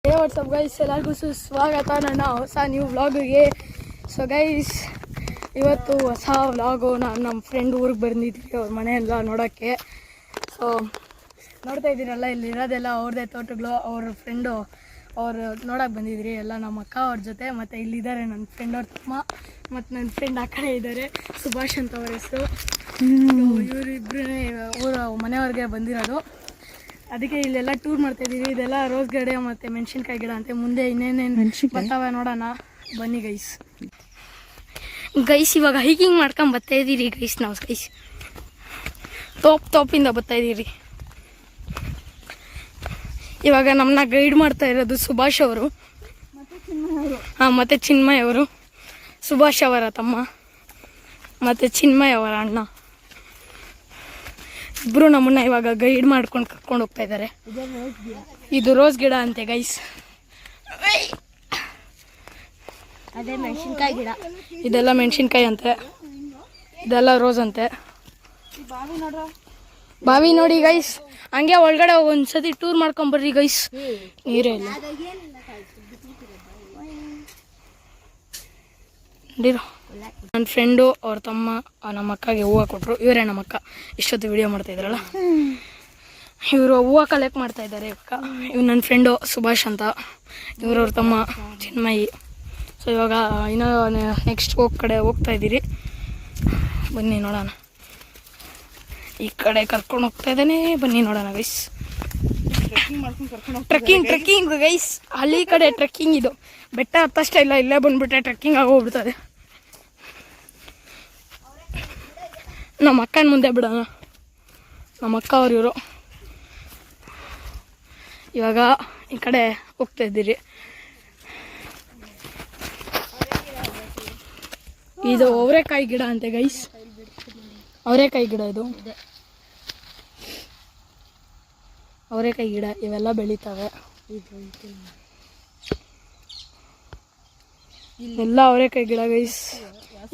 WhatsApp guys, ಎಲ್ಲರಿಗೂ ಸುಸ್ವಾಗತ ನನ್ನ ಹೊಸ ನ್ಯೂ ವ್ಲಾಗಿಗೆ. ಸೊ ಗೈಸ್, ಇವತ್ತು ಹೊಸ ವ್ಲಾಗು. ನಾನು ನಮ್ಮ ಫ್ರೆಂಡ್ ಊರಿಗೆ ಬಂದಿದ್ವಿ ಅವ್ರ ಮನೆಯೆಲ್ಲ ನೋಡೋಕ್ಕೆ. ಸೊ ನೋಡ್ತಾ ಇದ್ದೀರಲ್ಲ, ಇಲ್ಲಿರೋದೆಲ್ಲ ಅವ್ರದ್ದೇ ತೋಟಗಳು. ಅವ್ರ ಫ್ರೆಂಡು ಅವ್ರು ನೋಡೋಕೆ ಬಂದಿದ್ರಿ ಎಲ್ಲ ನಮ್ಮ ಅಕ್ಕ ಅವ್ರ ಜೊತೆ. ಮತ್ತು ಇಲ್ಲಿದ್ದಾರೆ ನನ್ನ ಫ್ರೆಂಡ್ ಅವ್ರ ತಮ್ಮ, ಮತ್ತು ನನ್ನ ಫ್ರೆಂಡ್ ಆ ಕಡೆ ಇದ್ದಾರೆ, ಸುಭಾಷ್ ಅಂತ ಅವ್ರ ಹೆಸರು. ಇವರಿಬ್ಬರೇ ಊರ ಮನೆಯವ್ರಿಗೆ ಬಂದಿರೋದು. ಅದಕ್ಕೆ ಇಲ್ಲೆಲ್ಲ ಟೂರ್ ಮಾಡ್ತಾ ಇದ್ದೀವಿ. ಇದೆಲ್ಲ ರೋಸ್ ಗಿಡ ಮತ್ತು ಮೆಣಸಿನ್ಕಾಯಿ ಗಿಡ ಅಂತೆ. ಮುಂದೆ ಇನ್ನೇನೇನು ಬರ್ತಾವೆ ನೋಡೋಣ, ಬನ್ನಿ ಗೈಸ್. ಗೈಸ್, ಇವಾಗ ಹೈಕಿಂಗ್ ಮಾಡ್ಕೊಂಡು ಬರ್ತಾ ಇದ್ದೀರಿ ಗೈಸ್. ನಾವು ಗೈಸ್ ತೋಪಿಂದ ಬರ್ತಾ ಇದ್ದೀರಿ. ಇವಾಗ ನಮ್ಮನ್ನ ಗೈಡ್ ಮಾಡ್ತಾ ಇರೋದು ಸುಭಾಷ್ ಅವರು, ಹಾಂ, ಮತ್ತು ಚಿನ್ಮಯ್ ಅವರು. ಸುಭಾಷ್ ಅವರ ತಮ್ಮ ಮತ್ತು ಚಿನ್ಮಯ್ ಅವರ ಅಣ್ಣ ಇಬ್ಬರು ನಮ್ಮನ್ನ ಇವಾಗ ಗೈಡ್ ಮಾಡ್ಕೊಂಡು ಕರ್ಕೊಂಡು ಹೋಗ್ತಾ ಇದ್ದಾರೆ. ಇದು ರೋಸ್ ಗಿಡ ಅಂತೆ ಗೈಸ್. ಅದೇ ಮೆಣಸಿನ್ಕಾಯಿ ಗಿಡ. ಇದೆಲ್ಲ ಮೆಣಸಿನ್ಕಾಯಿ ಅಂತೆ, ಇದೆಲ್ಲ ರೋಸ್ ಅಂತೆ. ಬಾವಿ ನೋಡಿ ಗೈಸ್. ಹಂಗೆ ಒಳಗಡೆ ಒಂದ್ಸತಿ ಟೂರ್ ಮಾಡ್ಕೊಂಬರ್ರಿ ಗೈಸ್. ನೀರೇ ಇಲ್ಲ ನೋಡಿರೋ. ನನ್ನ ಫ್ರೆಂಡು ಅವ್ರ ತಮ್ಮ ನಮ್ಮ ಅಕ್ಕಗೆ ಹೂವು ಕೊಟ್ಟರು. ಇವರೇ ನಮ್ಮ ಅಕ್ಕ, ಇಷ್ಟೊತ್ತು ವಿಡಿಯೋ ಮಾಡ್ತಾ ಇದ್ರಲ್ಲ, ಇವರು ಹೂವು ಕಲೆಕ್ಟ್ ಮಾಡ್ತಾ ಇದ್ದಾರೆ ಇವಾಗ. ಇವ್ರು ನನ್ನ ಫ್ರೆಂಡು ಸುಭಾಷ್ ಅಂತ, ಇವ್ರವ್ರ ತಮ್ಮ ಚಿನ್ಮಯಿ. ಸೊ ಇವಾಗ ಇನ್ನೂ ನೆಕ್ಸ್ಟ್ ಹೋಗ್ತಾ ಇದ್ದೀರಿ. ಬನ್ನಿ ನೋಡೋಣ. ಈ ಕಡೆ ಕರ್ಕೊಂಡು ಹೋಗ್ತಾ ಇದ್ದಾನೆ, ಬನ್ನಿ ನೋಡೋಣ ಗೈಸ್. Trekking guys. ಅಲ್ಲಿ ಕಡೆ ಟ್ರೆಕ್ಕಿಂಗ್. ಇದು ಬೆಟ್ಟ ಹತ್ತಷ್ಟೇ ಇಲ್ಲ, ಇಲ್ಲೇ ಬಂದ್ಬಿಟ್ರೆ ಟ್ರೆಕ್ಕಿಂಗ್ ಆಗೋಗ್ಬಿಡ್ತದೆ. ನಮ್ಮ ಅಕ್ಕನ ಮುಂದೆ ಬಿಡೋಣ. ನಮ್ಮ ಅಕ್ಕ ಅವ್ರು ಇವರು. ಇವಾಗ ಈ ಕಡೆ ಹೋಗ್ತಾ ಇದ್ದೀರಿ. ಇದು ಅವರೆಕಾಯಿ ಗಿಡ ಅಂತೆ ಗೈಸ್. ಅವರೆಕಾಯಿ ಗಿಡ ಇದು, ಅವರೆಕಾಯಿ ಗಿಡ. ಇವೆಲ್ಲ ಬೆಳೀತವೆ. ಎಲ್ಲ ಅವರೆಕಾಯಿ ಗಿಡ ಗೈಸ್.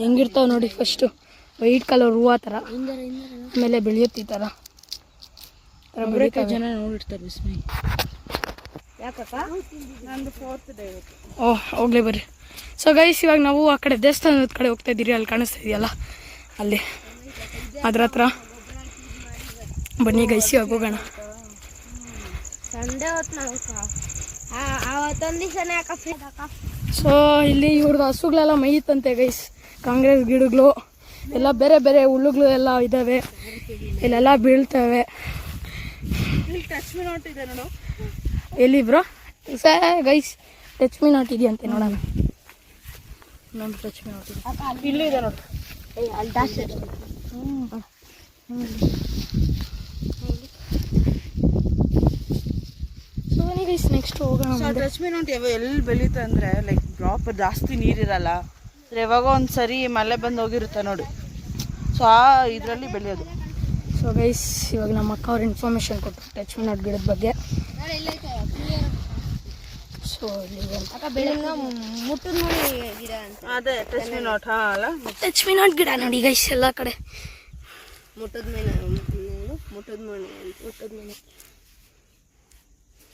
ಹೆಂಗಿರ್ತಾವೆ ನೋಡಿ. ಫಸ್ಟು ವೈಟ್ ಕಲರ್ ಹೂವು ಥರ, ಆಮೇಲೆ ಬೆಳೆಯುತ್ತೆ ಈ ಥರ. ಜನ ನೋಡಿರ್ತಾರೆ. ಓಹ್, ಹೋಗ್ಲೇ ಬರ್ರಿ. ಸೊ ಗೈಸ್, ಇವಾಗ ನಾವು ಆ ಕಡೆ ದೇವಸ್ಥಾನದ ಕಡೆ ಹೋಗ್ತಾ ಇದ್ದೀರಿ. ಅಲ್ಲಿ ಕಾಣಿಸ್ತಾ ಇದೆಯಲ್ಲ, ಅಲ್ಲಿ ಅದ್ರ ಹತ್ರ ಬನ್ನಿ ಗೈಸ್, ಇವಾಗ ಹೋಗೋಣ. ಸೊ ಇಲ್ಲಿ ಇವ್ರದ್ದು ಹಸುಗಳೆಲ್ಲ ಮೈತಂತೆ ಗೈಸ್. ಕಾಂಗ್ರೆಸ್ ಗಿಡಗಳು ಎಲ್ಲ, ಬೇರೆ ಬೇರೆ ಹುಳುಗಳು ಎಲ್ಲ ಇದ್ದಾವೆ. ಇಲ್ಲೆಲ್ಲ ಬೀಳ್ತವೆ. ಎಲ್ಲಿ bro guys? Touch me not ಇದೆಯಂತೆ, ನೋಡೋಣ. ನಮ್ದು ಟಚ್ ಮೀ ನಾಟ್ ಇದೆ, ಇಲ್ಲೂ ಇದೆ ನೋಡಿ. ಸೊ ಬನ್ನಿ ಗೈಸ್, ನೆಕ್ಸ್ಟ್ ಹೋಗೋಣ. ಟಚ್ ಮೀ ನಾಟ್ ಎಲ್ಲಿ ಬೆಳೀತ ಅಂದರೆ ಲೈಕ್ ಪ್ರಾಪರ್ ಜಾಸ್ತಿ ನೀರಿರಲ್ಲ. ಯಾವಾಗ ಒಂದು ಸರಿ ಮಳೆ ಬಂದು ಹೋಗಿರುತ್ತೆ ನೋಡಿ. ಸೊ ಆ ಇದರಲ್ಲಿ ಬೆಳೆಯೋದು. ಸೊ ಗೈಸ್, ಇವಾಗ ನಮ್ಮ ಅಕ್ಕ ಅವ್ರು ಇನ್ಫಾರ್ಮೇಷನ್ ಕೊಟ್ಟರು ಟಚ್ ಮೀ ನಾಟ್ ಗಿಡದ ಬಗ್ಗೆ. ಸೊ ಅದೇ ಟಚ್ ಮೀ ನಾಟ್. ಹಾಂ ಅಲ್ಲ, ಟಚ್ ಮೀ ನಾಟ್ ಗಿಡ ನೋಡಿ ಗೈಸ್ ಎಲ್ಲ ಕಡೆ. ಮುಟ್ಟದ ಮೀನು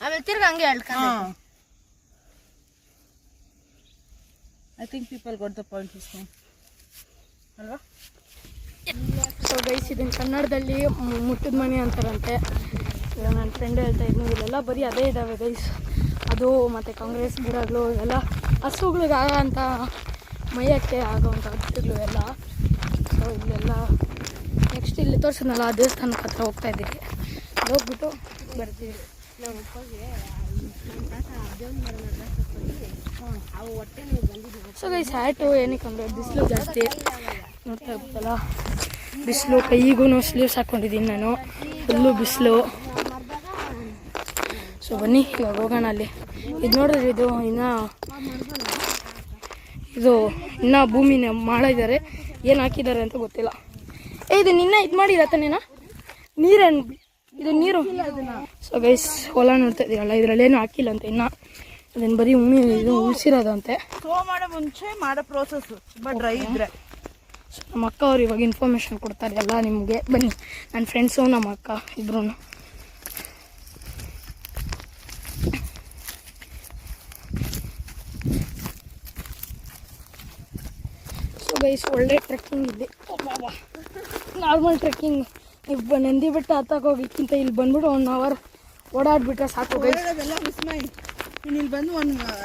ಆಮೇಲೆ ತಿರ್ಗಿ ಹಂಗೆ ಹೇಳ್ಕೊಂಡು. I think people got the point this time ಅಲ್ವಾ? ಸೊ ಗೈಸ್, ಇದನ್ನು ಕನ್ನಡದಲ್ಲಿ ಮುಟ್ಟದ ಮನೆ ಅಂತಾರಂತೆ. ಇವಾಗ ನನ್ನ ಫ್ರೆಂಡ್ ಹೇಳ್ತಾ ಇದ್ನು, ಇಲ್ಲೆಲ್ಲ ಬರೀ ಅದೇ ಇದ್ದಾವೆ ಗೈಸ್. ಅದು ಮತ್ತು ಕಾಂಗ್ರೆಸ್ ಗಿಡಗಳು, ಇವೆಲ್ಲ ಹಸುಗಳಿಗೆ ಆಗೋಂಥ ಮೈಯಕ್ಕೆ ಆಗೋವಂಥ ಗಿಡಗಳು ಎಲ್ಲ. ಸೊ ಇಲ್ಲೆಲ್ಲ ನೆಕ್ಸ್ಟ್ ಇಲ್ಲಿ ತೋರಿಸಿದ್ನಲ್ಲ, ಆ ದೇವಸ್ಥಾನಕ್ಕೆ ಹತ್ರ ಹೋಗ್ತಾ ಇದ್ದೀವಿ. ಹೋಗ್ಬಿಟ್ಟು ಬರ್ತೀವಿ. ಸೊ ಗೈಸ್, ಹ್ಯಾಟು ಏನಕ್ಕೆ ಅಂದರೆ ಬಿಸಿಲು ಜಾಸ್ತಿ ನೋಡ್ತಾ ಇರ್ತಲ್ಲ, ಬಿಸಿಲು. ಕೈಗೂ ಸ್ಲೀವ್ಸ್ ಹಾಕ್ಕೊಂಡಿದ್ದೀನಿ ನಾನು, ಫುಲ್ಲು ಬಿಸಿಲು. ಸೊ ಬನ್ನಿ ಇವಾಗ ಹೋಗೋಣ. ಅಲ್ಲಿ ಇದು ನೋಡಿದ್ರೆ ಇನ್ನೂ ಭೂಮಿನ ಮಾಡಿದ್ದಾರೆ. ಏನು ಹಾಕಿದ್ದಾರೆ ಅಂತ ಗೊತ್ತಿಲ್ಲ. ಇದು ನಿನ್ನ ಇದು ಮಾಡಿರತ್ತನೇನಾ ನೀರೇನು? ಇದು ನೀರು. ಸೊ ಗೈಸ್, ಹೊಲ ನೋಡ್ತಾ ಇದ್ದೀರಲ್ಲ, ಇದರಲ್ಲೇನು ಹಾಕಿಲ್ಲ ಅಂತ ಇನ್ನು. ಅದನ್ನು ಬರೀ ಇದು ಉಳಿಸಿರೋದಂತೆ. ಮುಂಚೆ ಮಾಡೋ ಪ್ರೋಸೆಸ್ ತುಂಬ ಡ್ರೈ ಇದ್ರೆ. ಸೊ ನಮ್ಮ ಅಕ್ಕ ಅವ್ರು ಇವಾಗ ಇನ್ಫಾರ್ಮೇಷನ್ ಕೊಡ್ತಾರೆ ಎಲ್ಲ ನಿಮಗೆ. ಬನ್ನಿ, ನನ್ನ ಫ್ರೆಂಡ್ಸು ನಮ್ಮ ಅಕ್ಕ ಇಬ್ಬರೂ. ಗೈಸ್ ಒಳ್ಳೆ ಟ್ರೆಕ್ಕಿಂಗ್ ಇಲ್ಲಿ. ನಾರ್ಮಲ್ ಟ್ರೆಕ್ಕಿಂಗ್ ನೀವು ನಂದಿ ಬೆಟ್ಟ ಹತ್ತಕ್ಕೆ ಹೋಗಿಕ್ಕಿಂತ ಇಲ್ಲಿ ಬಂದ್ಬಿಟ್ಟು 1 hour ಓಡಾಡ್ಬಿಟ್ರೆ ಸಾಕು ಗೈಸ್. ಇಲ್ಲಿ ಬಂದು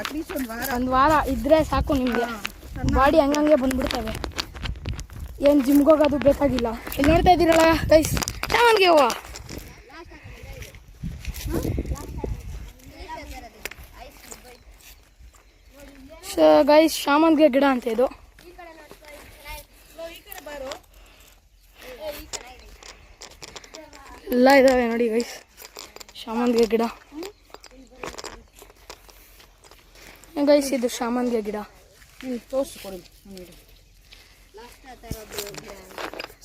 ಅಟ್ಲೀಸ್ಟ್ ಒಂದು ವಾರ ಇದ್ರೆ ಸಾಕು ನಿಮಗೆ. ಬಾಡಿ ಹಂಗಂಗೆ ಬಂದ್ಬಿಡ್ತವೆ. ಏನು ಜಿಮ್ಗೆ ಹೋಗೋದು ಬೇಕಾಗಿಲ್ಲ. ಇಲ್ಲಿ ನೋಡ್ತಾ ಇದ್ದೀರಲ್ಲ ಗೈಸ್, ಚಾಮನ್ಗೆ ಹೂವು. ಸೊ ಗೈಸ್ ಶಾಮಂತಿಗೆ ಗಿಡ ಅಂತ ಇದು. ಎಲ್ಲ ಇದಾವೆ ನೋಡಿ ಗೈಸ್ ಶಾಮಂತಿಗೆ ಗಿಡ. ಗೈಸ್ ಇದು ಶಾಮಂತಿಗೆ ಗಿಡ ತೋರಿಸ್ಕೊಡಿ.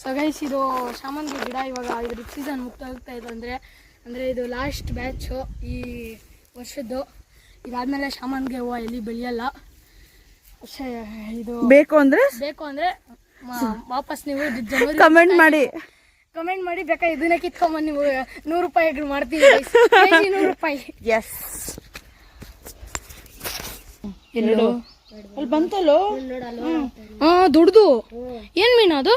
ಸೊ ಗೈಸ್ ಇದು ಶಾಮಂತಿಗೆ ಗಿಡ. ಇವಾಗ ಇದ್ರ ಸೀಸನ್ ಮುಗ್ತಾ ಇದೆ ಅಂದರೆ ಇದು ಲಾಸ್ಟ್ ಬ್ಯಾಚು ಈ ವರ್ಷದ್ದು. ಇದಾದ್ಮೇಲೆ ಶಾಮಂತಿಗೆ ಹೂವು ಎಲ್ಲಿ ಬೆಳೆಯಲ್ಲ. ಇದು ಬೇಕು ಅಂದರೆ ವಾಪಸ್ ನೀವು ಜನವರಿ ಕಮೆಂಟ್ ಮಾಡಿ ಬೇಕಾ ಇದನ್ನ ಕಿತ್ಕೊಂಬಂದು ನೀವು 100 ರೂಪಾಯಿ ಮಾಡ್ತೀವಿ. 100 ರೂಪಾಯಿ. ಎಸ್ ಎಲ್ಲೋ ಅಲ್ಲಿ ಬಂತಲ್ಲೋ. ದೊಡ್ಡದು ಏನ್ ಮೀನು ಅದು?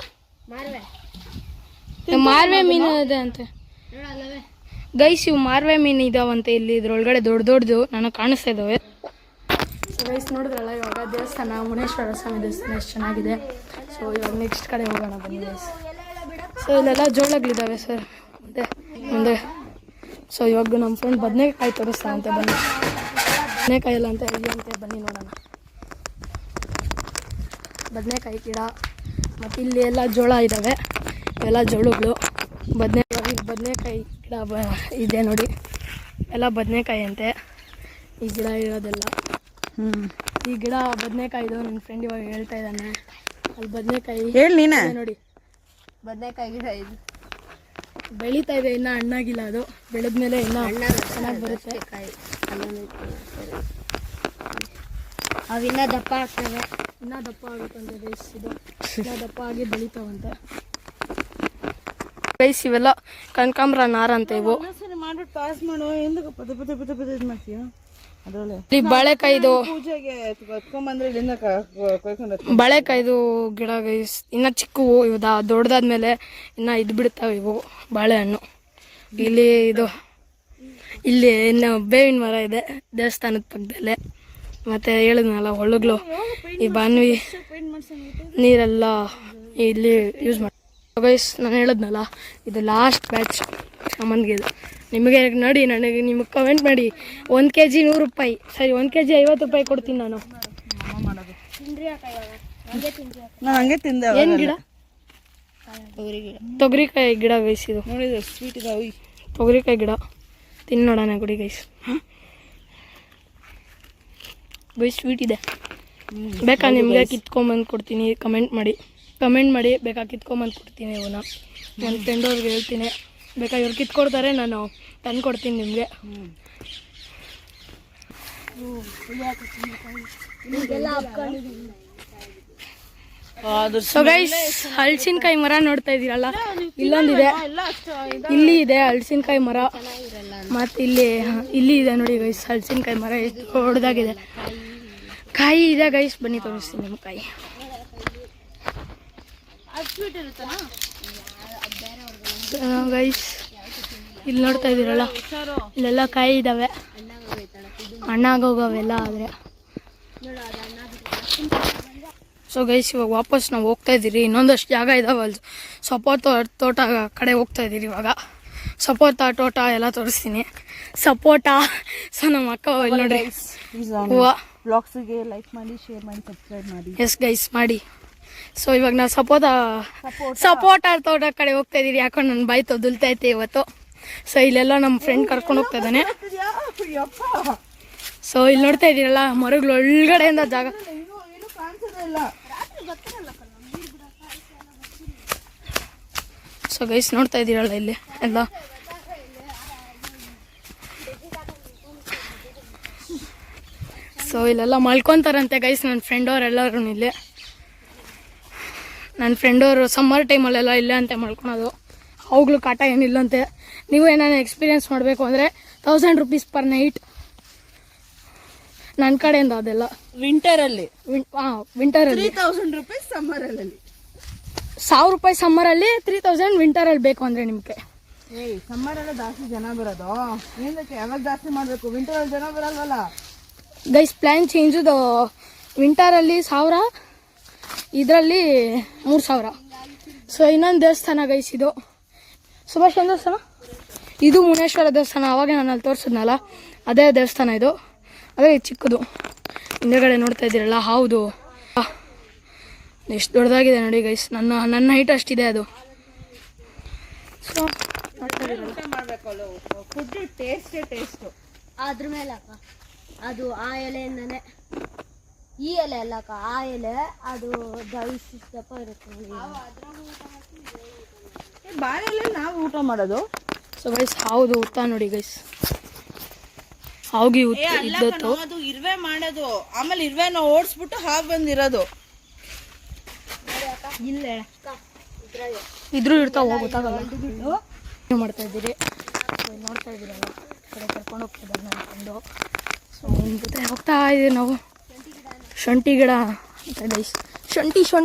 ಮಾರ್ವೆ ಮೀನು ಇದೆ ಅಂತೆ ಗೈಸ್. ಇವು ಮಾರ್ವೆ ಮೀನು ಇದಾವಂತೆ ಇಲ್ಲಿ ಇದ್ರೊಳಗಡೆ ದೊಡ್ಡದು ನನಗೆ ಕಾಣಿಸ್ತಾ ಇದ್ದಾವೆ. ಸೊ ಗೈಸ್ ನೋಡಿದ್ರಲ್ಲ ಇವಾಗ ದೇವಸ್ಥಾನ, ಮುನೇಶ್ವರ ಸ್ವಾಮಿ ದೇವಸ್ಥಾನ ಎಷ್ಟು ಚೆನ್ನಾಗಿದೆ. ಸೊ ಇವಾಗ ನೆಕ್ಸ್ಟ್ ಕಡೆ ಹೋಗೋಣ ಬನ್ನಿ ಗೈಸ್. ಸೊ ಇಲ್ಲೆಲ್ಲ ಜೋಳಗಳಿದ್ದಾವೆ ಸರ್ ಮುಂದೆ. ಸೊ ಇವಾಗ ನಮ್ಮ ಫ್ರೆಂಡ್ ಬದನೆಕಾಯಿ ತೋರಿಸ್ತಾನಂತೆ, ಬನ್ನಿ. ಬದನೆಕಾಯಿ ಎಲ್ಲ ಅಂತ ಇದೆಯಂತೆ, ಬನ್ನಿ ನೋಡೋಣ. ಬದನೆಕಾಯಿ ಗಿಡ ಮತ್ತು ಇಲ್ಲಿ ಎಲ್ಲ ಜೋಳ ಇದ್ದಾವೆ, ಇವೆಲ್ಲ ಜೋಳಗಳು. ಬದನೆಕಾಯಿ ಗಿಡ ಇದೆ ನೋಡಿ, ಎಲ್ಲ ಬದನೆಕಾಯಿ ಅಂತೆ ಈ ಗಿಡ ಇರೋದೆಲ್ಲ. ಈ ಗಿಡ ಬದನೆಕಾಯಿದು. ನನ್ನ ಫ್ರೆಂಡ್ ಇವಾಗ ಹೇಳ್ತಾ ಇದ್ದಾನೆ ಅಲ್ಲಿ ಬದನೆಕಾಯಿ ನೋಡಿ. ಬದನೆಕಾಯಿ ಗಿಡ ಇದು ಬೆಳೀತಾ ಇದೆ, ಇನ್ನೂ ಹಣ್ಣಾಗಿಲ್ಲ. ಅದು ಬೆಳೆದ್ಮೇಲೆ ಇನ್ನೂ ಚೆನ್ನಾಗಿ ಬರುತ್ತೆ. ಅವಿನ್ನ ದಪ್ಪ ಆಗ್ತವೆ, ಇನ್ನೂ ದಪ್ಪ ಆಗುತ್ತಂತೆ ಗೈಸ್. ಇದು ಇನ್ನೂ ದಪ್ಪ ಆಗಿ ಬೆಳೀತಾವಂತೆ ಗೈಸ್. ಇವೆಲ್ಲ ಕನಕಾಂಬರ ನಾರಂತೆ ಇವು. ಮಾಡ್ಬಿಟ್ಟು ಪಾಸ್ ಮಾಡೋ ఎందుకు ಪದ ಇದು ಮಾಡ್ತೀಯ ಅದರಲ್ಲೇ. ಈ ಬಾಳೆಕಾಯಿದು ಪೂಜೆಗೆ ಎತ್ಕೊಂಡ್ಬಂದ್ರೆ ಇಲ್ಲಿಂದ ಕೊಯ್ಕೊಂಡು ಬಾಳೆಕಾಯಿದು ಗಿಡ ಗೈಸ್. ಇನ್ನು ಚಿಕ್ಕವು ಇವು ದೊಡ್ಡದಾದ್ಮೇಲೆ ಇನ್ನು ಇದು ಬಿಡ್ತಾವೆ ಇವು ಬಾಳೆಹಣ್ಣು. ಇಲ್ಲಿ ಇನ್ನು ಬೇವಿನ ಮರ ಇದೆ ದೇವಸ್ಥಾನದ ಪಕ್ಕದಲ್ಲೇ. ಮತ್ತು ಹೇಳಿದ್ನಲ್ಲ ಹೊಳಗ್ಲು, ಈ ಬಾನ್ವಿ ನೀರೆಲ್ಲ ಇಲ್ಲಿ ಯೂಸ್ ಮಾಡಿ ಗೈಸ್. ನಾನು ಹೇಳಿದ್ನಲ್ಲ ಇದು ಲಾಸ್ಟ್ ಬ್ಯಾಚ್ ಶಾಮಂತಿಗೆ. ನಿಮಗೆ ನೋಡಿ, ನಿಮಗೆ ಕಮೆಂಟ್ ಮಾಡಿ 1 kg 100 ರೂಪಾಯಿ, ಸರಿ 1 kg 50 ರೂಪಾಯಿ ಕೊಡ್ತೀನಿ ನಾನು. ನಾನು ಹಂಗೆ ತಿಂದೆ. ಏನು ಗಿಡ? ತೊಗರಿಕಾಯಿ ಗಿಡ ಗೈಸ್ ಇದು. ನೋಡಿದ್ರೆ ಸ್ವೀಟ್ ಇದಾವೆ. ತೊಗರಿಕಾಯಿ ಗಿಡ ತಿನ್ನೋಣ ಗುಡಿ ಗೈಸ್. ಗೈಸ್ ಸ್ವೀಟ್ ಇದೆ, ಬೇಕಾ ನಿಮಗೆ ಕಿತ್ಕೊಂಬಂದು ಕೊಡ್ತೀನಿ. ಕಮೆಂಟ್ ಮಾಡಿ ಬೇಕಾ ಕಿತ್ಕೊಂಬಂದು ಕೊಡ್ತೀನಿ. ಇವನ್ನ ನನ್ನ ಫ್ರೆಂಡ್ ಅವ್ರಿಗೆ ಹೇಳ್ತೀನಿ, ಬೇಕಾ ಇವ್ರು ಕಿತ್ಕೊಡ್ತಾರೆ, ನಾನು ತಂದು ಕೊಡ್ತೀನಿ ನಿಮಗೆ. ಸೊ ಗೈಸ್ ಹಲಸಿನಕಾಯಿ ಮರ ನೋಡ್ತಾ ಇದ್ದೀರಲ್ಲ, ಇಲ್ಲೊಂದಿದೆ, ಇಲ್ಲಿ ಇದೆ ಹಲಸಿನಕಾಯಿ ಮರ. ಮತ್ತು ಇಲ್ಲಿ ಇದೆ ನೋಡಿ ಗೈಸ್ ಹಲಸಿನಕಾಯಿ ಮರ ಎಷ್ಟು ದೊಡ್ಡದಾಗಿದೆ. ಕಾಯಿ ಇದೆ ಗೈಸ್, ಬನ್ನಿ ತೋರಿಸ್ತೀನಿ ನಿಮ್ಮ ಕಾಯಿ. ಗೈಸ್ ಇಲ್ಲಿ ನೋಡ್ತಾ ಇದ್ದೀರಲ್ಲ, ಇಲ್ಲೆಲ್ಲ ಕಾಯಿ ಇದ್ದಾವೆ, ಹಣ್ಣಾಗೋಗವೆಲ್ಲ. ಆದರೆ ಸೊ ಗೈಸ್ ಇವಾಗ ವಾಪಸ್ ನಾವು ಹೋಗ್ತಾ ಇದ್ದೀರಿ. ಇನ್ನೊಂದಷ್ಟು ಜಾಗ ಇದಾವೆ ಅಲ್ಲಿ ಸಪೋಟ ತೋಟ ಕಡೆ ಹೋಗ್ತಾ ಇದ್ದೀರಿ. ಇವಾಗ ಸಪೋಟ ತೋಟ ಎಲ್ಲ ತೋರಿಸ್ತೀನಿ. ಸಪೋಟ. ಸೊ ನಮ್ಮ ಅಕ್ಕ ಇಲ್ಲಿ ನೋಡಿ ಹೂವು. ಬ್ಲಾಗ್ಸಿಗೆ ಲೈಕ್ ಮಾಡಿ, ಶೇರ್ ಮಾಡಿ, ಸಬ್ಸ್ಕ್ರೈಬ್ ಮಾಡಿ. ಎಸ್ ಗೈಸ್ ಮಾಡಿ. ಸೊ ಇವಾಗ ನಾವು ಸಪೋಟ ತೋಟ ಕಡೆ ಹೋಗ್ತಾ ಇದ್ದೀರಿ. ಯಾಕೊಂಡು ನನ್ನ ಬಾಯಿ ತೊದಲ್ತಾ ಐತೆ ಇವತ್ತು. ಸೊ ಇಲ್ಲೆಲ್ಲ ನಮ್ಮ ಫ್ರೆಂಡ್ ಕರ್ಕೊಂಡು ಹೋಗ್ತಾ ಇದ್ದಾನೆ. ಸೊ ಇಲ್ಲಿ ನೋಡ್ತಾ ಇದ್ದೀರಲ್ಲ ಮರಗಳು ಒಳಗಡೆಯಿಂದ ಜಾಗ. ಸೊ ಗೈಸ್ ನೋಡ್ತಾ ಇದ್ದೀರಲ್ಲ ಇಲ್ಲಿ ಎಲ್ಲ. ಸೊ ಇಲ್ಲೆಲ್ಲ ಮಲ್ಕೊತಾರಂತೆ ಗೈಸ್ ನನ್ನ ಫ್ರೆಂಡ್ ಅವರೆಲ್ಲರೂ ಇಲ್ಲಿ. ನನ್ನ ಫ್ರೆಂಡವರು ಸಮ್ಮರ್ ಟೈಮಲ್ಲೆಲ್ಲ ಇಲ್ಲೇ ಅಂತೆ ಮಲ್ಕೊಳೋದು. ಅವುಗಳು ಕಾಟ ಏನಿಲ್ಲಂತೆ. ನೀವು ಏನಾದ್ರು ಎಕ್ಸ್ಪೀರಿಯೆನ್ಸ್ ಮಾಡಬೇಕು ಅಂದರೆ 1000 ರೂಪೀಸ್ ಪರ್ ನೈಟ್. ನನ್ನ ಕಡೆಯಿಂದ ಅದೆಲ್ಲ ವಿಂಟರಲ್ಲಿ ವಿಂಟರಲ್ಲಿ 3000 ರೂಪೀಸ್ ಸಮ್ಮರಲ್ಲಿ. 1000 ರೂಪಾಯಿ ಸಮ್ಮರಲ್ಲಿ, 3000 ವಿಂಟರಲ್ಲಿ ಬೇಕು ಅಂದರೆ ನಿಮಗೆ. ಸಮ್ಮರೆಲ್ಲ ಜಾಸ್ತಿ ಜನ ಬರೋದು, ಏನಕ್ಕೆ ಯಾವಾಗ ಜಾಸ್ತಿ ಮಾಡಬೇಕು? ವಿಂಟರಲ್ಲಿ ಜನ ಬರಲ್ವಲ್ಲ. Guys plan change. ವಿಂಟರಲ್ಲಿ 1000, ಇದರಲ್ಲಿ 3000. ಸೊ ಇನ್ನೊಂದು ದೇವಸ್ಥಾನ ಗೈಸ್, ಇದು ಸುಭಾಷ್ ದೇವಸ್ಥಾನ, ಇದು ಮುನೇಶ್ವರ ದೇವಸ್ಥಾನ. ಅವಾಗ ನಾನು ಅಲ್ಲಿ ತೋರಿಸಿದ್ನಲ್ಲ ಅದೇ ದೇವಸ್ಥಾನ ಇದು. ಅದೇ ಚಿಕ್ಕದು ಹಿಂದೆಗಡೆ ನೋಡ್ತಾ ಇದ್ದೀರಲ್ಲ, ಹೌದು ಎಷ್ಟು ದೊಡ್ಡದಾಗಿದೆ ನೋಡಿ ಗೈಸ್. ನನ್ನ ಹೈಟ್ ಅಷ್ಟಿದೆ ಅದು. ಸೊ ಫುಡ್ ಟೇಸ್ಟು ಅದ್ರ ಮೇಲೆ ಅಕ್ಕ ಅದು ಆ ಎಲೆಯಿಂದನೇ, ಈ ಎಲೆ ಅಲ್ಲ ಅಕ್ಕ, ಆ ಎಲೆ ಅದು ದಪ್ಪ ಇರುತ್ತೆ. ಬಾಳೆಲೆ ನಾವು ಊಟ ಮಾಡೋದು. ಸೊ ಗೈಸ್ ಹೌದು ಊಟ ನೋಡಿ ಗೈಸ್, ಹಾಗೆ ಇದ್ದತ್ತು. ಅದು ಇರುವೆ ಮಾಡೋದು, ಆಮೇಲೆ ಇರುವೆನ ಓಡಿಸ್ಬಿಟ್ಟು ಹಾಗೆ ಬಂದಿರೋದು. ಇದ್ರೂ ಇರ್ತಾವ ಗೊತ್ತಾಗಲ್ಲ. ಏನು ಮಾಡ್ತಾ ಇದ್ದೀರಿ? ನೋಡ್ತಾ ಇದ್ದೀರಲ್ಲ, ಕಡೆ ಕರ್ಕೊಂಡು ಹೋಗ್ತಿದ್ದಾರೆ ನನ್ನ ಫ್ರೆಂಡು. ಸೊ ನಿಮ್ಮ ಜೊತೆ ಹೋಗ್ತಾ ಇದ್ದೀವಿ ನಾವು. ಶುಂಠಿ ಗಿಡ ಅಂತ ಗೈಸ್,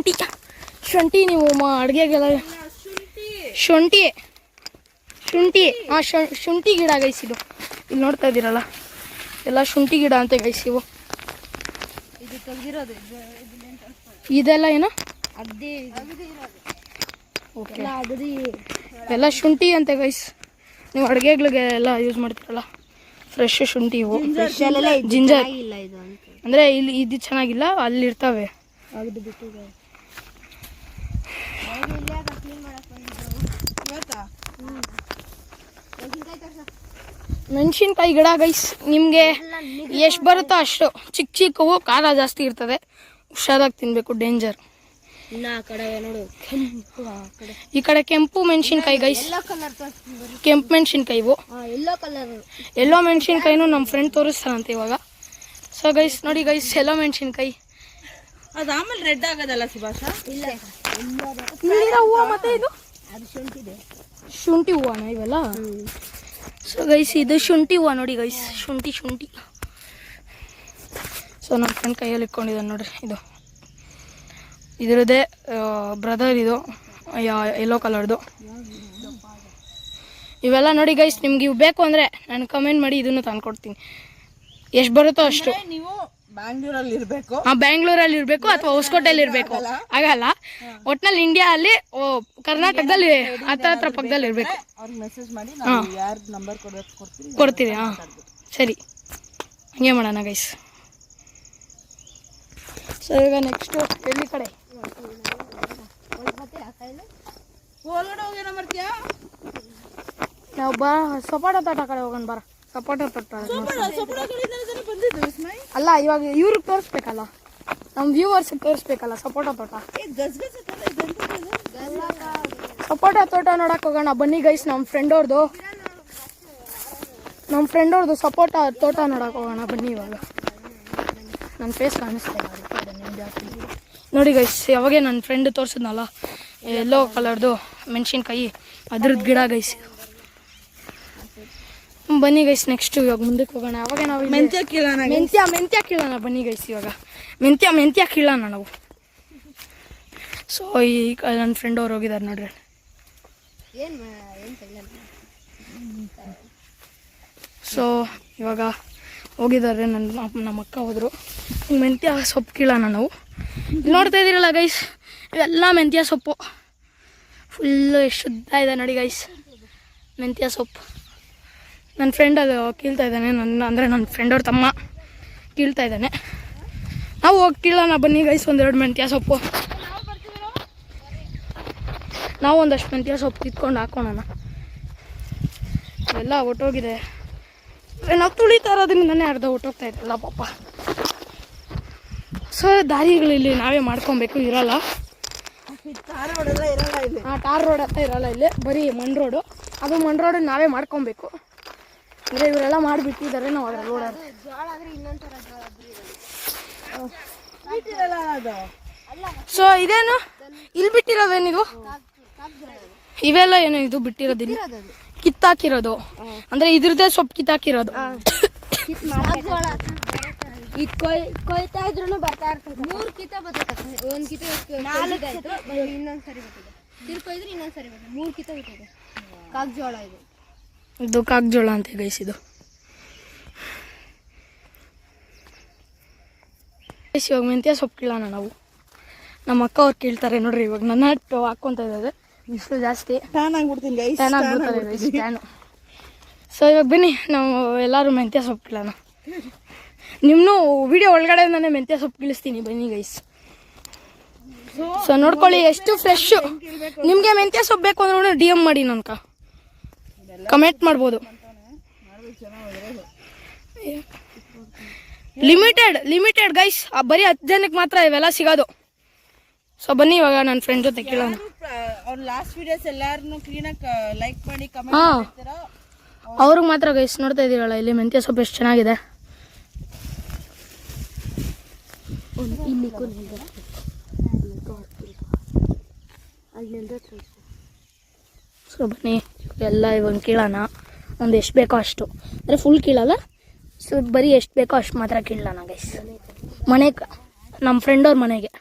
ಶುಂಠಿ ನೀವು ಅಡುಗೆಗೆಲ್ಲ ಶುಂಠಿ ಹಾಂ ಶುಂಠಿ ಗಿಡ ಗೈಸ್ ಇದು. ಇಲ್ಲಿ ನೋಡ್ತಾ ಇದ್ದೀರಲ್ಲ ಎಲ್ಲ ಶುಂಠಿ ಗಿಡ ಅಂತ ಗೈಸ್ ಇವು. ಇದೆಲ್ಲ ಏನು ಓಕೆ, ಎಲ್ಲ ಶುಂಠಿ ಅಂತೆ ಗೈಸ್. ನೀವು ಅಡುಗೆಗಳಿಗೆ ಎಲ್ಲ ಯೂಸ್ ಮಾಡ್ತೀರಲ್ಲ, ಫ್ರೆಶ್ ಶುಂಠಿ ಇವು. ಜಿಂಜರ್ ಅಂದರೆ ಇಲ್ಲಿ ಇದು ಚೆನ್ನಾಗಿಲ್ಲ, ಅಲ್ಲಿ ಇರ್ತವೆ. ಮೆಣಸಿನ್ಕಾಯಿ ಗಿಡ ಗೈಸ್, ನಿಮಗೆ ಎಷ್ಟು ಬರುತ್ತೋ ಅಷ್ಟು. ಚಿಕ್ಕವು, ಖಾರ ಜಾಸ್ತಿ ಇರ್ತದೆ, ಹುಷಾರಾಗಿ ತಿನ್ನಬೇಕು, ಡೇಂಜರ್. ಈ ಕಡೆ ಕೆಂಪು ಮೆಣಸಿನ್ಕಾಯಿ ಗೈಸ್, ಕೆಂಪು ಮೆಣಸಿನ್ಕಾಯಿ ಇವು. ಎಲ್ಲೋ ಮೆಣಸಿನ್ಕಾಯಿನೂ ನಮ್ಮ ಫ್ರೆಂಡ್ ತೋರಿಸ್ತಾರಂತೆ ಇವಾಗ. ಸೊ ಗೈಸ್ ನೋಡಿ ಗೈಸ್, ಎಲ್ಲೋ ಮೆಣಸಿನ್ಕಾಯಿ ಅದು ಆಮೇಲೆ ರೆಡ್ ಆಗೋದಲ್ಲ ಸುಭಾಷ? ಇಲ್ಲಿರೋ ಹೂವು ಮತ್ತೆ ಇದು ಶುಂಠಿ ಹೂವನ ಇವೆಲ್ಲ. ಸೊ ಗೈಸ್ ಇದು ಶುಂಠಿ ಹೂವು ನೋಡಿ ಗೈಸ್, ಶುಂಠಿ. ಸೊ ನನ್ನ ಫ್ರೆಂಡ್ ಕೈಯಲ್ಲಿ ಇಟ್ಕೊಂಡಿದ್ದಾನೆ ನೋಡ್ರಿ, ಇದರದೇ ಬ್ರದರ್ ಇದು ಯೆಲ್ಲೋ ಕಲರ್ದು. ಇವೆಲ್ಲ ನೋಡಿ ಗೈಸ್, ನಿಮ್ಗೆ ಇವು ಬೇಕು ಅಂದರೆ ನಾನು ಕಮೆಂಟ್ ಮಾಡಿ ಇದನ್ನು ತಂದ್ಕೊಡ್ತೀನಿ. ಎಷ್ಟು ಬರುತ್ತೋ ಅಷ್ಟು. ನೀವು ಬ್ಯಾಂಗ್ಳೂರಲ್ಲಿ ಇರಬೇಕು, ಬ್ಯಾಂಗ್ಳೂರಲ್ಲಿ ಇರಬೇಕು ಅಥವಾ ಹೊಸಕೋಟೆಯಲ್ಲಿ ಇರಬೇಕು, ಆಗಲ್ಲ. ಒಟ್ನಲ್ಲಿ ಇಂಡಿಯಾ ಅಲ್ಲಿ ಕರ್ನಾಟಕದಲ್ಲಿ ಹತ್ರ ಪಕ್ಕದಲ್ಲಿ ಇರಬೇಕು. ಅವ್ರಿಗೆ ಮೆಸೇಜ್ ಮಾಡಿ ಯಾರು ನಂಬರ್ ಕೊಡ್ತೀರಿ. ಹಾಂ ಸರಿ, ಹಂಗೆ ಮಾಡೋಣ ಗೈಸ್. ಸೊ ಈಗ ನೆಕ್ಸ್ಟು ಎಲ್ಲಿ ಕಡೆ ನಾವು ಸಪೋಟ ತೋಟ ಕಡೆ ಹೋಗೋಣ ಬರ. ಸಪೋಟ ತೋಟ ಅಲ್ಲ, ಇವಾಗ ಇವ್ರಿಗೆ ತೋರಿಸ್ಬೇಕಲ್ಲ, ನಮ್ಮ ವ್ಯೂವರ್ಸ್ಗೆ ತೋರಿಸ್ಬೇಕಲ್ಲ ಸಪೋಟ ತೋಟ. ಸಪೋಟ ತೋಟ ನೋಡಕ್ಕೆ ಹೋಗೋಣ ಬನ್ನಿ ಗೈಸ್. ನಮ್ಮ ಫ್ರೆಂಡವ್ರದ್ದು ಸಪೋಟ ತೋಟ ನೋಡಕ್ಕೆ ಹೋಗೋಣ ಬನ್ನಿ. ಇವಾಗ ನನ್ನ ಫೇಸ್ ಕಾಣಿಸ್ತಾ ಇಲ್ಲ ನೋಡಿ ಗೈಸ್. ಯಾವಾಗೇ ನನ್ನ ಫ್ರೆಂಡ್ ತೋರಿಸಿದ್ನಲ್ಲ ಯೆಲ್ಲೋ ಕಲರ್ದು ಮೆಣಸಿನ್ಕಾಯಿ, ಅದ್ರದ್ದು ಗಿಡ ಗೈಸ್. ಬನ್ನಿ ಗೈಸ್, ನೆಕ್ಸ್ಟ್ ಇವಾಗ ಮುಂದಕ್ಕೆ ಹೋಗೋಣ. ಅವಾಗ ನಾವು ಮೆಂತ್ಯ ಕೀಳೋಣ ಬನ್ನಿ ಗೈಸ್. ಇವಾಗ ಮೆಂತ್ಯ ಕೀಳೋಣ ನಾವು. ಸೊ ಈಗ ನನ್ನ ಫ್ರೆಂಡ್ ಅವ್ರು ಹೋಗಿದ್ದಾರೆ ನೋಡ್ರಿ. ಸೊ ಇವಾಗ ಹೋಗಿದ್ದಾರೆ, ನಮ್ಮ ಅಕ್ಕ ಹೋದರು. ಮೆಂತ್ಯ ಸೊಪ್ಪು ಕೀಳೋಣ ನಾವು. ಇಲ್ಲಿ ನೋಡ್ತಾ ಇದ್ದೀರಲ್ಲ ಗೈಸ್, ಇವೆಲ್ಲ ಮೆಂತ್ಯ ಸೊಪ್ಪು. ಫುಲ್ಲು ಶುದ್ಧ ಇದೆ ನೋಡಿ ಗೈಸ್ ಮೆಂತ್ಯ ಸೊಪ್ಪು. ನನ್ನ ಫ್ರೆಂಡ್ ಅದು ಕೀಳ್ತಾ ಇದ್ದಾನೆ, ನನ್ನ ಫ್ರೆಂಡವ್ರ ತಮ್ಮ ಕೀಳ್ತಾ ಇದ್ದಾನೆ. ನಾವು ಹೋಗಿ ಕೀಳೋಣ ಬನ್ನಿ ಗೈಸ್, ಒಂದೆರಡು ಮೆಂತ್ಯ ಸೊಪ್ಪು. ನಾವು ಒಂದಷ್ಟು ಮೆಂತ್ಯ ಸೊಪ್ಪು ಕಿತ್ಕೊಂಡು ಹಾಕೋಣ. ಎಲ್ಲ ಒಟ್ಟೋಗಿದೆ, ನಾವು ತುಳಿತಾ ಇರೋದ್ರಿಂದನೇ ಅರ್ಧ ಹೊಟ್ಟೋಗ್ತಾ ಇದ್ದಲ್ಲ ಪಾಪ. ಸೊ ದಾರಿಗಳಲ್ಲಿ ನಾವೇ ಮಾಡ್ಕೊಬೇಕು, ಇರಲ್ಲ. ಟಾರ್ ರೋಡ್ ಇರಲ್ಲ ಇಲ್ಲಿ. ಟಾರ್ ರೋಡ್ ಅಂತ ಇರಲ್ಲ ಇಲ್ಲಿ, ಬರೀ ಮಣ್ ರೋಡು. ಅದು ಮಣ್ ರೋಡ್ ನಾವೇ ಮಾಡ್ಕೊಬೇಕು. ಅಂದರೆ ಇವರೆಲ್ಲ ಮಾಡಿಬಿಟ್ಟಿದ್ದಾರೆ, ನಾವು ಅದ್ರ ರೋಡ್. ಸೊ ಇದೇನು ಇಲ್ಲಿ ಬಿಟ್ಟಿರೋದೇನಿದು? ಇವೆಲ್ಲ ಏನು ಇದು ಬಿಟ್ಟಿರೋದಿಲ್ಲ, ಕಿತ್ತಾಕಿರೋದು. ಅಂದರೆ ಇದ್ರದ್ದೇ ಸೊಪ್ಪು ಕಿತ್ತಾಕಿರೋದು. ಇದು ಕೊಯ್ತಾ ಇದ್ರೂ ಬರ್ತಾ ಇರ್ತದೆ. 3 ಕಿತ ಬರ್ತದೆ. ಒಂದು ಕಿತ ನಾಲ್ಕಾಯ್ತು, ಇನ್ನೊಂದು ಸರಿ ಬರ್ತದೆ. ತಿರ್ಕೊಯ್ದ್ರೆ ಇನ್ನೊಂದು ಸರಿ ಬರ್ತದೆ. 3 ಕಿತ ಬರ್ತದೆ. ಕಾಗ್ಜೋಳ ಇದು ಕಾಗ್ಜೋಳ ಅಂತ ಗೈಸ್. ಇದು ಇವಾಗ ಮೆಂತ್ಯ ಸೊಪ್ಪು ಕೀಳೋಣ ನಾವು. ನಮ್ಮ ಅಕ್ಕ ಅವ್ರು ಕೀಳ್ತಾರೆ ನೋಡ್ರಿ. ಇವಾಗ ನನ್ನ ಹಾಕ್ಕೊಂತ ಇದ್ದಾರೆ, ಬಿಸಿಲು ಜಾಸ್ತಿ, ಟ್ಯಾನ್ ಆಗ್ಬಿಡ್ತೀನಿ ಗೈಸ್, ಟ್ಯಾನ್ ಆಗ್ಬಿಡ್ತಾರೆ ಗೈಸ್, ಟ್ಯಾನು. ಸೊ ಇವಾಗ ಬನ್ನಿ ನಾವು ಎಲ್ಲರೂ ಮೆಂತ್ಯ ಸೊಪ್ಪು ಕೀಳೋಣ. ನಿಮ್ಮನ್ನು ವಿಡಿಯೋ ಒಳಗಡೆಯಿಂದಾನೆ ಮೆಂತ್ಯ ಸೊಪ್ಪು ಕೀಳಿಸ್ತೀನಿ, ಬನ್ನಿ ಗೈಸ್. ಸೊ ನೋಡ್ಕೊಳ್ಳಿ ಎಷ್ಟು ಫ್ರೆಶ್. ನಿಮಗೆ ಮೆಂತ್ಯ ಸೊಪ್ಪು ಬೇಕು ಅಂದ್ರೆ ಡಿ ಎಮ್ ಮಾಡಿ, ನನ್ಕ ಕಮೆಂಟ್ ಮಾಡ್ಬೋದು. ಲಿಮಿಟೆಡ್ ಗೈಸ್, ಬರೀ 10 ಜನಕ್ಕೆ ಮಾತ್ರ ಇವೆಲ್ಲ ಸಿಗೋದು. ಸೊ ಬನ್ನಿ ಇವಾಗ ನನ್ನ ಫ್ರೆಂಡ್ ಜೊತೆ ಕೇಳೋಣ. ಅವ್ರ ಲಾಸ್ಟ್ ವಿಡಿಯೋಸ್ ಎಲ್ಲಾರನ್ನು ಕ್ಲೀನಾಗಿ ಲೈಕ್ ಮಾಡಿ ಕಮೆಂಟ್ ಮಾಡ್ತೀರಾ. ಅವ್ರಿಗೆ ಮಾತ್ರ ಗೈಸ್ ನೋಡ್ತಾ ಇದೀರಲ್ಲ, ಇಲ್ಲಿ ಮೆಂತ್ಯ ಸೊಪ್ಪು ಎಷ್ಟು ಚೆನ್ನಾಗಿದೆ. ಸೊ ಬನ್ನಿ ಎಲ್ಲ ಇವಾಗ ಕೀಳೋಣ. ಒಂದು ಎಷ್ಟು ಬೇಕೋ ಅಷ್ಟು, ಅಂದರೆ ಫುಲ್ ಕೀಳಲ್ಲ, ಸೊ ಬರೀ ಎಷ್ಟು ಬೇಕೋ ಅಷ್ಟು ಮಾತ್ರ ಕೀಳೋಣ ಗೈಸ್. ಮನೆಗೆ, ನಮ್ಮ ಫ್ರೆಂಡ್ ಅವ್ರ ಮನೆಗೆ.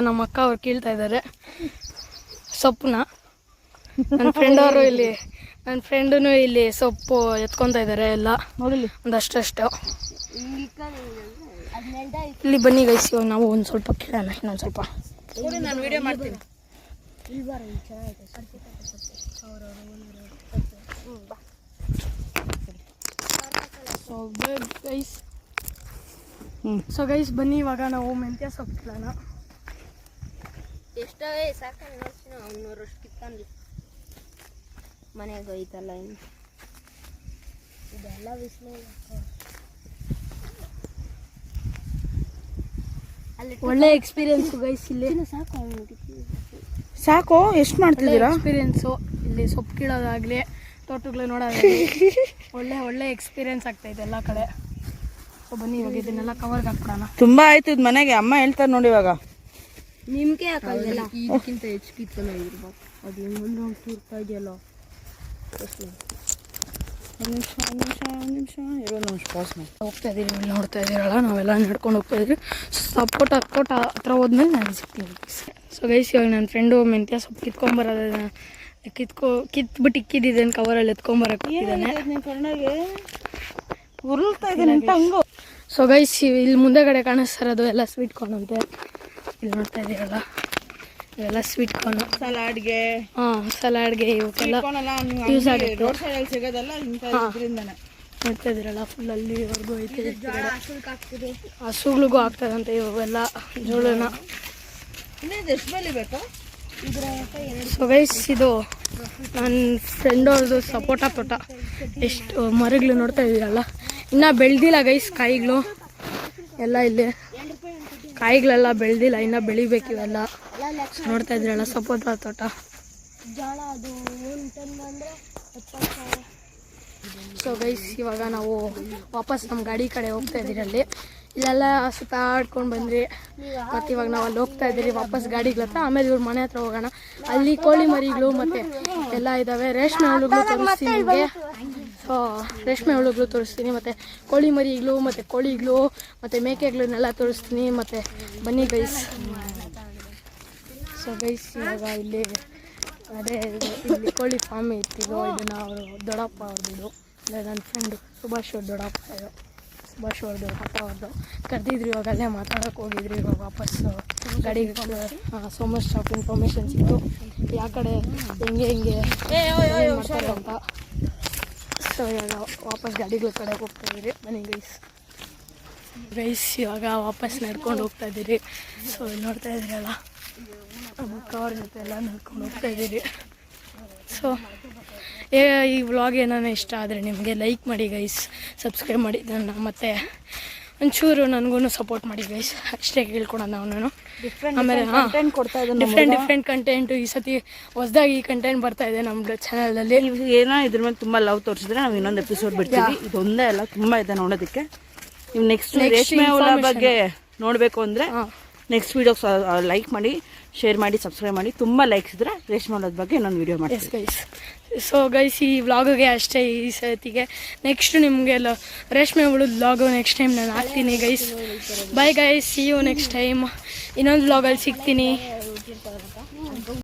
ನಮ್ಮ ಅಕ್ಕ ಅವ್ರು ಕೀಳ್ತಾ ಇದ್ದಾರೆ ಸೊಪ್ಪನ್ನ. ನನ್ನ ಫ್ರೆಂಡ್ ಅವರು ಇಲ್ಲಿ, ನನ್ನ ಫ್ರೆಂಡೂ ಇಲ್ಲಿ ಸೊಪ್ಪು ಎತ್ಕೊತಾ ಇದ್ದಾರೆ ಎಲ್ಲ, ಒಂದಷ್ಟು. ಇಲ್ಲಿ ಬನ್ನಿ ಗೈಸ್, ಇವಾಗ ನಾವು ಒಂದು ಸ್ವಲ್ಪ ಕೀಳೋಣ, ಇನ್ನೊಂದು ಸ್ವಲ್ಪ. ನಾನು ವಿಡಿಯೋ ಮಾಡ್ತೀನಿ. ಸೊ ಗೈಸ್ ಬನ್ನಿ ಇವಾಗ ನಾವು ಮೆಂತ್ಯ ಸೊಪ್ಪು ಕೀಳೋಣ. ಎಷ್ಟವೇ ಸಾಕು ಅವ್ನವ್ರಷ್ಟು ಕಿತ್ತಂದು ಮನೆಗೆ ಹೋಯ್ತಲ್ಲ. ಇನ್ನು ಇದೆಲ್ಲ ಬಿಸಿಲು. ಒಳ್ಳೆ ಎಕ್ಸ್ಪೀರಿಯನ್ಸು ಗೈಸ್. ಇಲ್ಲಿ ಸಾಕು, ಎಷ್ಟು ಮಾಡ್ತಿದ್ದೀರಾ? ಎಕ್ಸ್ಪೀರಿಯನ್ಸು ಇಲ್ಲಿ ಸೊಪ್ಪು ಕೀಳೋದಾಗ್ಲಿ, ತೋಟಗಳು ನೋಡೋದಾಗಲಿ ಒಳ್ಳೆ ಎಕ್ಸ್ಪೀರಿಯನ್ಸ್ ಆಗ್ತಾಯಿದೆ ಎಲ್ಲ ಕಡೆ. ಸೊ ಬನ್ನಿ ಇವಾಗ ಇದನ್ನೆಲ್ಲ ಕವರ್ಗೆ ಹಾಕ್ಬಿಡೋಣ. ತುಂಬಾ ಆಯ್ತು ಇದು ಮನೆಗೆ. ಅಮ್ಮ ಹೇಳ್ತಾರೆ ನೋಡಿ ಇವಾಗ. ನಿಮ್ಗೆ ಹಾಕಲ್ಲ, ಇದಕ್ಕಿಂತ ಹೆಚ್ಚು ಕಿತ್ತಲ್ಲ ಇರ್ಬೇಕು. ಅದು ಹೆಂಗಂದ್ರೆ ಒಂದು ತುರ್ತಾ ಇದೆಯಲ್ಲ. ಹೋಗ್ತಾ ಇದೀವಿ, ನೋಡ್ತಾ ಇದ್ದೀರಲ್ಲ, ನಾವೆಲ್ಲ ನಡ್ಕೊಂಡು ಹೋಗ್ತಾ ಇದ್ವಿ. ತೋಟ ಹತ್ರ ಹೋದ್ಮೇಲೆ ನಾನು ಸಿಗ್ತೀನಿ. ಸೊ ಗೈಸ್ ಇವಾಗ ನನ್ನ ಫ್ರೆಂಡು ಮೆಂತ್ಯ ಸೊಪ್ಪು ಕಿತ್ಕೊಂಬರೋದ, ಕಿತ್ಬಿಟ್ಟು ಇಕ್ಕಿದ್ದಾನೆ ಕವರಲ್ಲಿ, ಎತ್ಕೊಂಬರಕ್ಕೆ ಹಂಗು. ಸೊ ಗೈಸ್ ಇಲ್ಲಿ ಮುಂದೆಗಡೆ ಕಾಣಿಸ್ತಾರದು ಎಲ್ಲ ಸ್ವೀಟ್ ಕಾರ್ನ್ ಅಂತೆ. ಇಲ್ಲಿ ನೋಡ್ತಾ ಇದ್ದೀರಲ್ಲ, ಇವೆಲ್ಲ ಸ್ವೀಟ್ ಕಾರ್ನ್. ಸಲಾಡ್ಗೆ, ಸಲಾಡ್ಗೆ ಇವಕ್ಕೆಲ್ಲ ಯೂಸ್ ಆಗುತ್ತೆ. ಸಿಗೋದಲ್ಲ ನೋಡ್ತಾ ಇದ್ದೀರಲ್ಲ, ಫುಲ್ ಅಲ್ಲಿವರೆಗೂ ಐತೆ. ಹಸುಗಳಿಗೂ ಆಗ್ತದಂತೆ ಇವೆಲ್ಲ ಜೋಳನ. ಎಷ್ಟು ಬೆಲೆ ಬೇಕು? ಸೊ ಗೈಸ್ ಇದು ನನ್ನ ಫ್ರೆಂಡ್ ಅವ್ರದ್ದು ಸಪೋಟ ತೋಟ. ಎಷ್ಟು ಮರಗಳು ನೋಡ್ತಾ ಇದ್ದೀರಲ್ಲ, ಇನ್ನೂ ಬೆಳೆದಿಲ್ಲ ಗೈಸ್ ಕಾಯಿಗಳು ಎಲ್ಲ. ಇಲ್ಲಿ ಕಾಯಿಗಳೆಲ್ಲ ಬೆಳೆದಿಲ್ಲ, ಇನ್ನೂ ಬೆಳಿಬೇಕು ಇವೆಲ್ಲ. ನೋಡ್ತಾ ಇದ್ದೀರಲ್ಲ ಸಪೋಟ ತೋಟ. ಸೊ ಗೈಸ್ ಇವಾಗ ನಾವು ವಾಪಸ್ ನಮ್ಮ ಗಾಡಿ ಕಡೆ ಹೋಗ್ತಾ ಇದ್ದೀರಲ್ಲಿ. ಇಲ್ಲೆಲ್ಲ ಸುತ್ತಾಡ್ಕೊಂಡು ಬಂದ್ರಿ, ಮತ್ತು ಇವಾಗ ನಾವು ಅಲ್ಲಿ ಹೋಗ್ತಾ ಇದ್ದೀರಿ ವಾಪಸ್ ಗಾಡಿಗಳ ಹತ್ರ. ಆಮೇಲೆ ಇವ್ರ ಮನೆ ಹತ್ರ ಹೋಗೋಣ. ಅಲ್ಲಿ ಕೋಳಿ ಮರಿಗಳು ಮತ್ತು ಎಲ್ಲ ಇದ್ದಾವೆ. ರೇಷ್ಮೆ ಹುಳುಗಳು ತೋರಿಸ್ತೀನಿ ನಿಮಗೆ. ಸೊ ರೇಷ್ಮೆ ಹುಳುಗಳು ತೋರಿಸ್ತೀನಿ, ಮತ್ತು ಕೋಳಿ ಮರಿಗಳು ಮತ್ತು ಕೋಳಿಗಳು ಮತ್ತು ಮೇಕೆಗಳನ್ನೆಲ್ಲ ತೋರಿಸ್ತೀನಿ. ಮತ್ತು ಬನ್ನಿ ಗೈಸ್. ಸೊ ಗೈಸ್ ಇವಾಗ ಇಲ್ಲಿ ಅದೇ ಇಲ್ಲಿ ಕೋಳಿ ಫಾರ್ಮ್ ಇತ್ತಿದ್ದು, ಇದನ್ನು ಅವರು ದೊಡ್ಡಪ್ಪ ಅವ್ರದ್ದು, ಅಂದರೆ ನನ್ನ ಫ್ರೆಂಡು ಸುಭಾಷ್ ಅವ್ರ ದೊಡ್ಡಪ್ಪ, ಸುಭಾಷ್ ಅವ್ರದ್ದು ಅಪ್ಪ ಅವ್ರದ್ದು ಕರೆದಿದ್ರು. ಇವಾಗ ಅಲ್ಲೇ ಮಾತಾಡೋಕೆ ಹೋಗಿದ್ರು. ಇವಾಗ ವಾಪಸ್ಸು ಗಾಡಿಗೆ ಸೋ ಮಚ್ ಆಫ್ ಇನ್ಫಾರ್ಮೇಷನ್ ಸಿಕ್ತು, ಯಾವ ಕಡೆ ಹೆಂಗೆ ಮಾಡ್ತಾರೆ ಅಂತ. ಸೊ ಇವಾಗ ವಾಪಸ್ ಗಾಡಿಗಳ ಕಡೆ ಹೋಗ್ತಾ ಇದ್ದೀರಿ. ಬನ್ನಿ ಗೈಸ್ ಇವಾಗ ವಾಪಸ್ ನಡ್ಕೊಂಡು ಹೋಗ್ತಾ ಇದ್ದೀರಿ. ಸೊ ನೋಡ್ತಾ ಇದ್ದೀರಲ್ಲ, ನಮ್ಮ ಅಕ್ಕ ಅವ್ರ ಜೊತೆ ಎಲ್ಲ ನಡ್ಕೊಂಡು ಹೋಗ್ತಾ ಇದ್ದೀರಿ. ಸೊ ಈ ವ್ಲಾಗ್ ಏನಾನ ಇಷ್ಟ ಆದರೆ ನಿಮಗೆ ಲೈಕ್ ಮಾಡಿ ಗೈಸ್, ಸಬ್ಸ್ಕ್ರೈಬ್ ಮಾಡಿ ನನ್ನ, ಮತ್ತು ಒಂಚೂರು ನನಗೂ ಸಪೋರ್ಟ್ ಮಾಡಿ ಗೈಸ್, ಅಷ್ಟೇ ಕೇಳ್ಕೊಳೋಣ ನಾನು. ಆಮೇಲೆ ಡಿಫ್ರೆಂಟ್ ಕಂಟೆಂಟು ಈ ಸತಿ ಹೊಸದಾಗಿ ಈ ಕಂಟೆಂಟ್ ಬರ್ತಾ ಇದೆ ನಮ್ಮ ಚಾನಲಲ್ಲಿ. ಏನೋ ಇದ್ರ ಮೇಲೆ ತುಂಬ ಲವ್ ತೋರಿಸಿದ್ರೆ ನಾವು ಇನ್ನೊಂದು ಎಪಿಸೋಡ್ ಬಿಡ್ತೀವಿ. ಇದೊಂದೇ ಅಲ್ಲ, ತುಂಬ ಇದೆ ನೋಡೋದಕ್ಕೆ. ನೀವು ನೆಕ್ಸ್ಟ್ ರೇಷ್ಮೆ ಹುಳ ಬಗ್ಗೆ ನೋಡಬೇಕು ಅಂದರೆ ನೆಕ್ಸ್ಟ್ ವೀಡಿಯೋಸ್ ಲೈಕ್ ಮಾಡಿ, ಶೇರ್ ಮಾಡಿ ಸಬ್ಸ್ಕ್ರೈಬ್ ಮಾಡಿ. ತುಂಬ ಲೈಕ್ಸ್ ಇದ್ರೆ ರೇಷ್ಮೆ ಹುಳದ ಬಗ್ಗೆ ಇನ್ನೊಂದು ವಿಡಿಯೋ ಮಾಡಿ. Yes guys. ಸೊ ಗೈಸ್ ಈ ವ್ಲಾಗಿಗೆ ಅಷ್ಟೇ ಈ ಸತಿಗೆ. ನೆಕ್ಸ್ಟ್ ನಿಮಗೆಲ್ಲ ರೇಷ್ಮೆ ಹುಳದ ವ್ಲಾಗು ನೆಕ್ಸ್ಟ್ ಟೈಮ್ ನಾನು ಹಾಕ್ತೀನಿ guys. Bye guys, see you next time. ಇನ್ನೊಂದು ವ್ಲಾಗಲ್ಲಿ ಸಿಗ್ತೀನಿ.